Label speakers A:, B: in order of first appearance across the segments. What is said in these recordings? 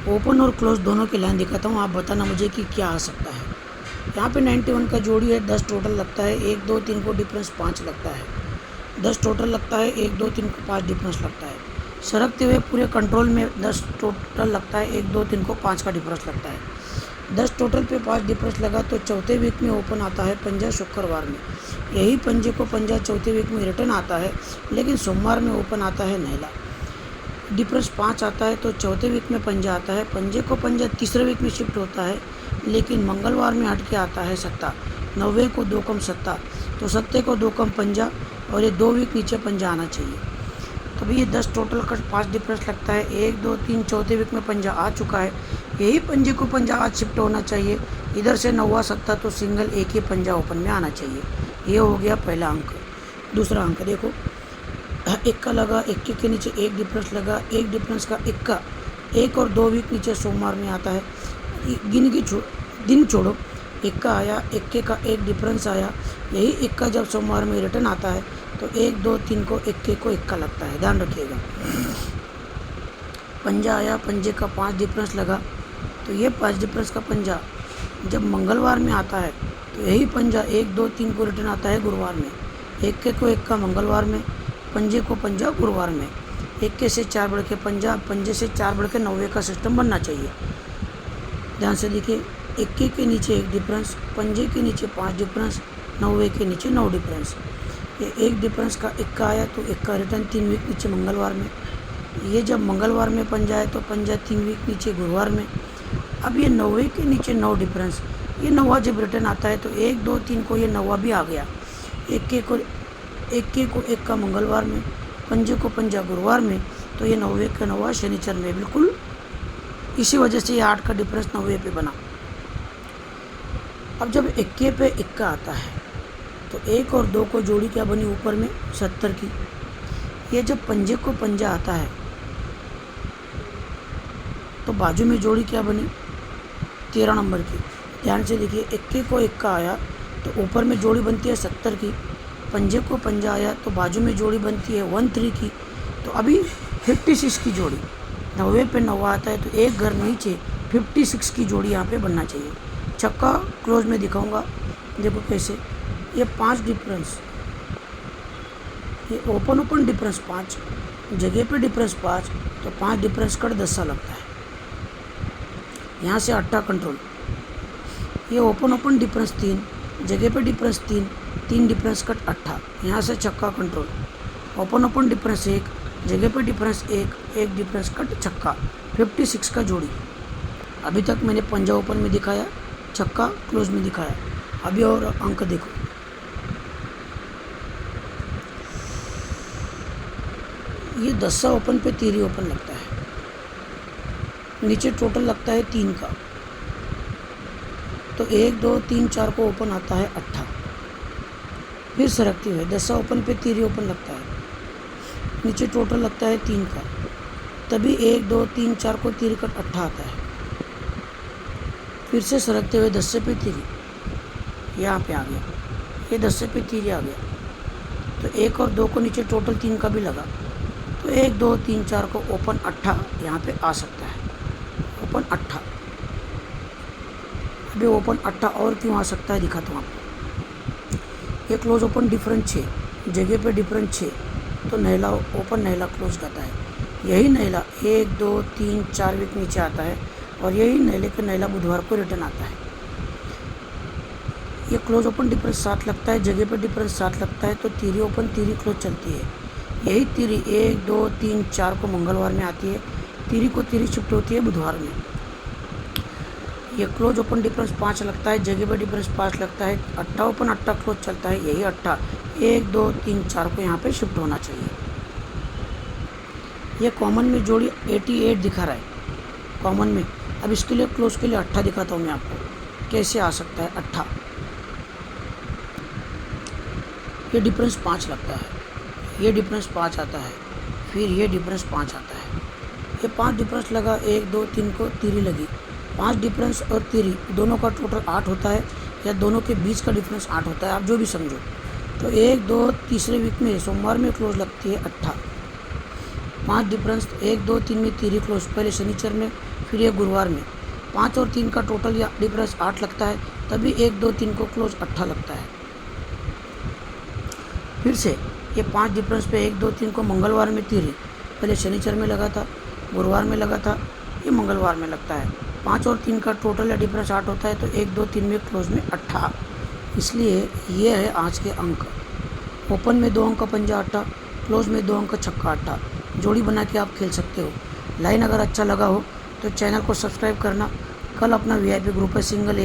A: Open और close दोनों की लाइन दिखाता हूँ, आप बताना मुझे कि क्या आ सकता है। यहाँ पे 91 का जोड़ी है, 10 टोटल लगता है, 1 2 3 को डिफरेंस 5 लगता है, 10 टोटल लगता है, 1 2 3 को 5 डिफरेंस लगता है। सरकते हुए पूरे कंट्रोल में 10 टोटल लगता है, 1 2 3 को 5 का डिफरेंस लगता है। 10 टोटल पे 5 डिफरेंस लगा तो चौथे वीक में ओपन आता है पंजा शुक्रवार में। यही पंजे को पंजा चौथे वीक में रिटर्न आता है, लेकिन सोमवार में ओपन आता है नैला। डिफरेंस 5 आता है तो चौथे वीक में पंजा आता है, पंजे को पंजा तीसरे वीक में शिफ्ट होता है, लेकिन मंगलवार में हट के आता है सत्ता। 90 को 2 कम सत्ता, तो सत्ते को 2 कम पंजा, और ये 2 वीक नीचे पंजा आना चाहिए। तो भाई ये 10 टोटल का 5 डिफरेंस लगता है, 1 2 3 चौथे वीक में पंजा आ चुका है। यही पंजे को पंजा आज शिफ्ट होना चाहिए, इधर से 9वां सत्ता, तो सिंगल एक ही पंजा ओपन में आना चाहिए। ये हो गया पहला अंक। दूसरा अंक देखो, इक्का लगा, इक्के के नीचे एक डिफरेंस लगा, एक डिफरेंस का इक्का 1 और 2 वीक नीचे सोमवार में आता है। गिन की दिन छोड़ो, इक्का आया, इक्के का एक डिफरेंस आया, यही इक्का जब सोमवार में रिटर्न आता है तो 1 2 3 को इक्के को इक्का लगता है, ध्यान रखिएगा। पंजा आया, पंजे का 5 डिफरेंस लगा, तो ये 5 डिफरेंस का पंजा जब मंगलवार में आता है तो यही पंजा 1 2 3 को रिटर्न आता है गुरुवार में। इक्के को इक्का मंगलवार में, पंजे को पंजा गुरुवार में। इक्के से 4 बढ़ के पंजा, पंजे से 4 बढ़ के 90 का सिस्टम बनना चाहिए। ध्यान से देखिए, इक्के के नीचे एक डिफरेंस, पंजे के नीचे 5 डिफरेंस, 90 के नीचे 9 डिफरेंस। ये एक डिफरेंस का इक्का आया तो इक्का रिटर्न 3 वीक नीचे मंगलवार में। ये जब मंगलवार में पंजा है तो पंजा 3 वीक नीचे गुरुवार में। अब ये 90 के नीचे 9 डिफरेंस, ये 9वां जब रिटर्न आता है तो 1 2 3 को ये 9वां भी आ गया। इक्के को इक्का मंगलवार में, पंजे को पंजा गुरुवार में, तो ये 90 का 9वां शनिचर में। बिल्कुल इसी वजह से ये 8 का डिफरेंस 90 पे बना। अब जब इक्के पे इक्का आता है तो 1 और 2 को जोड़ी क्या बनी ऊपर में 70 की। ये जब पंजे को पंजा आता है तो बाजू में जोड़ी क्या बनी 13 नंबर की। ध्यान से देखिए, इक्के को इक्का आया तो ऊपर में जोड़ी बनती है 70 की, पंजे को पंजा आया तो बाजू में जोड़ी बनती है 13 की। तो अभी 56 की जोड़ी, 90 पे 9 आता है तो एक घर नीचे 56 की जोड़ी यहाँ पे बनना चाहिए। छक्का क्लोज में दिखाऊंगा, देखो कैसे। ये 5 डिफरेंस, ये ओपन डिफरेंस 5, जगह पे डिफरेंस 5, तो 5 डिफरेंस कट 10 लगता है। यहाँ से 8 कंट्रोल। ये ओपन डिफरेंस 3, जगह पे डिफरेंस 3, 3 डिफरेंस कट 8, यहाँ से छक्का कंट्रोल। ओपन डिफरेंस 1, जगह पे डिफरेंस 1, 1 डिफरेंस कट छक्का, 56 का जोड़ी। अभी तक मैंने पंजा ओपन में दिखाया, छक्का क्लोज में दिखाया। अभी और अंक देखो, ये 10 ओपन पे तीरी ओपन लगता है, नीचे टोटल लगता है 3 का, तो 1 2 3 4 को ओपन आता है 8। फिर सरकती हुई 10 ओपन पे तीरी ओपन लगता है, नीचे टोटल लगता है 3 का, तभी 1 2 3 4 को तीरी कट 8 आता है। फिर से सरकते हुए 10 पे तीरी यहाँ पे आ गया, ये 10 पे तीरी आ गया, तो 1 और 2 को नीचे टोटल 3 का भी लगा, तो 1 2 3 4 को ओपन 8 यहाँ पे आ सकता है, ओपन 8। अभी ओपन 8 और क्यों आ सकता है दिखाता हूँ आपको। ये क्लोज ओपन डिफरेंस 6, जगह पे डिफरेंस 6, तो नैला ओपन नैला क्लोज करता है। यही नैला 1 2 3 4 वीक नीचे आता है, और यही नैले का नैला बुधवार को रिटर्न आता है। ये क्लोज ओपन डिफरेंस 7 लगता है, जगह पे डिफरेंस 7 लगता है, तो तीरी ओपन तीरी क्लोज चलती है। यही तीरी 1 2 3 4 को मंगलवार में आती है, तीरी को तीरी शिफ्ट होती है बुधवार में। ये क्लोज ओपन डिफरेंस 5 लगता है, जगह पे डिफरेंस 5 लगता है, 8 ओपन 8 क्लोज चलता है। यही 8 1 2 3 4 को यहाँ पे शिफ्ट होना चाहिए। ये कॉमन में जोड़ी 88 दिखा रहा है कॉमन में। अब इसके लिए क्लोज के लिए 8 दिखाता हूँ मैं आपको कैसे आ सकता है 8। ये डिफरेंस 5 लगता है, ये डिफरेंस 5 आता है, फिर ये डिफरेंस 5 आता है। ये 5 डिफरेंस लगा, 1 2 3 को तीरी लगी, 5 डिफरेंस और तीरी दोनों का टोटल 8 होता है, या दोनों के बीच का डिफरेंस 8 होता है, आप जो भी समझो। तो 1 2 तीसरे वीक में सोमवार में क्लोज लगती है 8। 5 डिफरेंस 1 2 3 में तीरी क्लोज, पहले शनिचर में फिर ये गुरुवार में। 5 और 3 का टोटल या डिफरेंस 8 लगता है, तभी 1 2 3 को क्लोज 8 लगता है। फिर से ये 5 डिफरेंस पे 1 2 3 को मंगलवार में तीरी, पहले शनिचर में लगा था, गुरुवार में लगा था, ये मंगलवार में लगता है। 5 और 3 का टोटल या डिफरेंस 8 होता है, तो 1 2 3 में क्लोज में 8। इसलिए ये है आज के अंक। ओपन में 2 अंक का पंजा 8, क्लोज में 2 अंक का छक्का 8। जोड़ी बना के आप खेल सकते हो। लाइन अगर अच्छा लगा हो तो चैनल को सब्सक्राइब करना। कल अपना वीआईपी ग्रुप है, सिंगल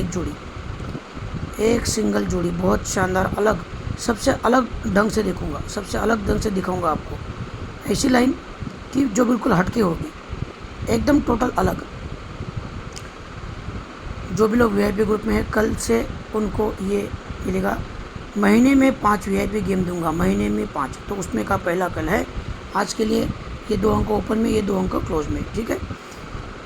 A: एक सिंगल जोड़ी बहुत शानदार, अलग, सबसे अलग ढंग से देखूंगा, सबसे अलग ढंग से दिखाऊंगा आपको। ऐसी लाइन कि जो बिल्कुल हटके होगी, एकदम टोटल अलग। जो भी लोग वीआईपी ग्रुप में है, कल से उनको ये मिलेगा। महीने में 5 वीआईपी गेम दूंगा, महीने में 5, तो उसमें का पहला कल है। आज के लिए ये 2 अंक ओपन में, ये 2 अंक क्लोज में, ठीक है।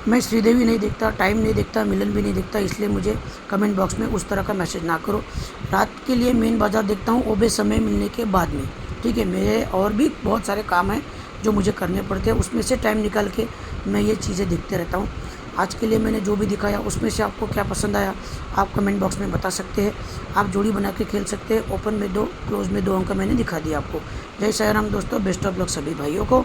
A: मैं श्रीदेवी नहीं देखता, टाइम नहीं देखता, मिलन भी नहीं देखता, इसलिए मुझे कमेंट बॉक्स में उस तरह का मैसेज ना करो। रात के लिए मेन बाजार देखता हूँ, वो भी समय मिलने के बाद में, ठीक है। मेरे और भी बहुत सारे काम हैं जो मुझे करने पड़ते हैं, उसमें से टाइम निकाल के मैं ये चीज़ें देखते रहता हूँ। आज के लिए मैंने जो भी दिखाया उसमें से आपको क्या पसंद आया आप कमेंट बॉक्स में बता सकते हैं। आप जोड़ी बना के खेल सकते हैं। ओपन में 2, क्लोज में 2 अंक मैंने दिखा दिया आपको। जय साईं राम दोस्तों, बेस्ट ऑफ लक सभी भाइयों को।